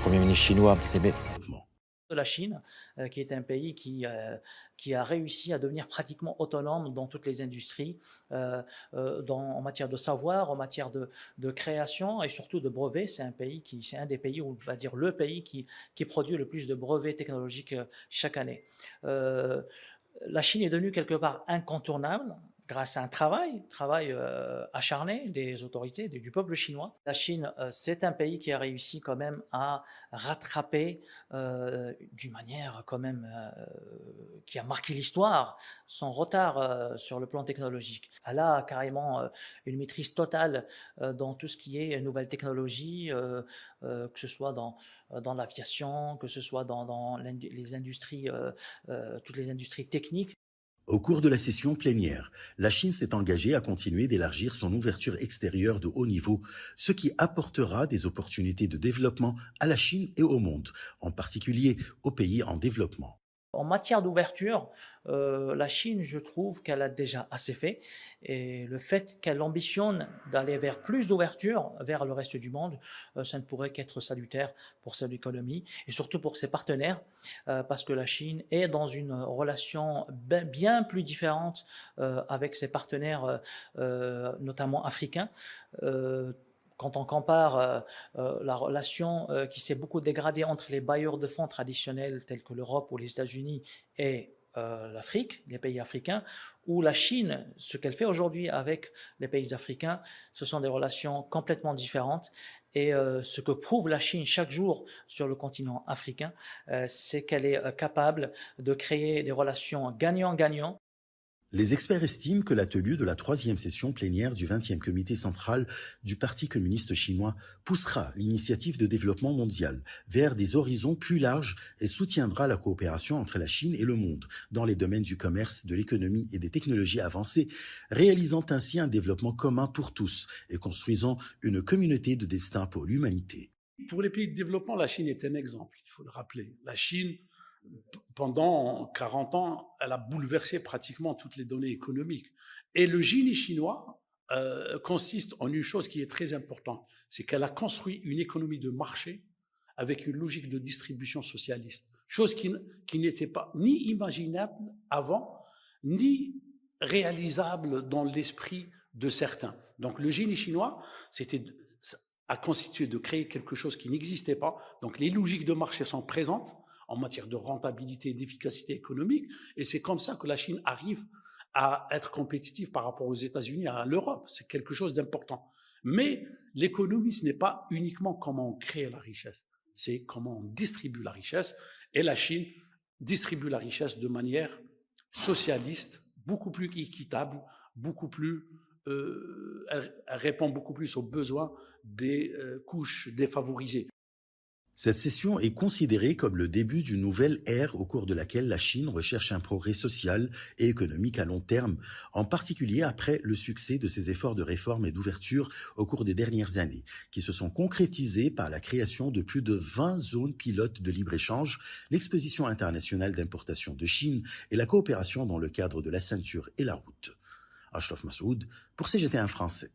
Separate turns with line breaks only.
Premier ministre chinois, c'est
de la Chine, qui est un pays qui a réussi à devenir pratiquement autonome dans toutes les industries, en matière de savoir, en matière de création et surtout de brevets. C'est un des pays, on va dire le pays qui produit le plus de brevets technologiques chaque année. La Chine est devenue quelque part incontournable grâce à un travail acharné des autorités, du peuple chinois. La Chine, c'est un pays qui a réussi quand même à rattraper d'une manière quand même qui a marqué l'histoire, son retard sur le plan technologique. Elle a carrément une maîtrise totale dans tout ce qui est nouvelles technologies, que ce soit dans l'aviation, que ce soit dans les industries, toutes les industries techniques.
Au cours de la session plénière, la Chine s'est engagée à continuer d'élargir son ouverture extérieure de haut niveau, ce qui apportera des opportunités de développement à la Chine et au monde, en particulier aux pays en développement.
En matière d'ouverture, la Chine, je trouve qu'elle a déjà assez fait. Et le fait qu'elle ambitionne d'aller vers plus d'ouverture vers le reste du monde, ça ne pourrait qu'être salutaire pour son économie et surtout pour ses partenaires, parce que la Chine est dans une relation bien plus différente avec ses partenaires, notamment africains. Quand on compare la relation qui s'est beaucoup dégradée entre les bailleurs de fonds traditionnels tels que l'Europe ou les États-Unis et l'Afrique, les pays africains, ou la Chine, ce qu'elle fait aujourd'hui avec les pays africains, ce sont des relations complètement différentes. Et ce que prouve la Chine chaque jour sur le continent africain, c'est qu'elle est capable de créer des relations gagnant-gagnant.
Les experts estiment que la tenue de la 3e session plénière du 20e comité central du Parti communiste chinois poussera l'initiative de développement mondial vers des horizons plus larges et soutiendra la coopération entre la Chine et le monde dans les domaines du commerce, de l'économie et des technologies avancées, réalisant ainsi un développement commun pour tous et construisant une communauté de destin pour l'humanité.
Pour les pays de développement, la Chine est un exemple, il faut le rappeler. La Chine, pendant 40 ans, elle a bouleversé pratiquement toutes les données économiques. Et le génie chinois consiste en une chose qui est très importante, c'est qu'elle a construit une économie de marché avec une logique de distribution socialiste, chose qui n'était pas ni imaginable avant, ni réalisable dans l'esprit de certains. Donc le génie chinois, a constitué de créer quelque chose qui n'existait pas. Donc les logiques de marché sont présentes en matière de rentabilité et d'efficacité économique, et c'est comme ça que la Chine arrive à être compétitive par rapport aux États-Unis, à l'Europe. C'est quelque chose d'important. Mais l'économie, ce n'est pas uniquement comment on crée la richesse, c'est comment on distribue la richesse, et la Chine distribue la richesse de manière socialiste, beaucoup plus équitable, beaucoup plus elle répond beaucoup plus aux besoins des couches défavorisées.
Cette session est considérée comme le début d'une nouvelle ère au cours de laquelle la Chine recherche un progrès social et économique à long terme, en particulier après le succès de ses efforts de réforme et d'ouverture au cours des dernières années, qui se sont concrétisés par la création de plus de 20 zones pilotes de libre-échange, l'exposition internationale d'importation de Chine et la coopération dans le cadre de la ceinture et la route. Ashraf Massoud pour CGT1 français.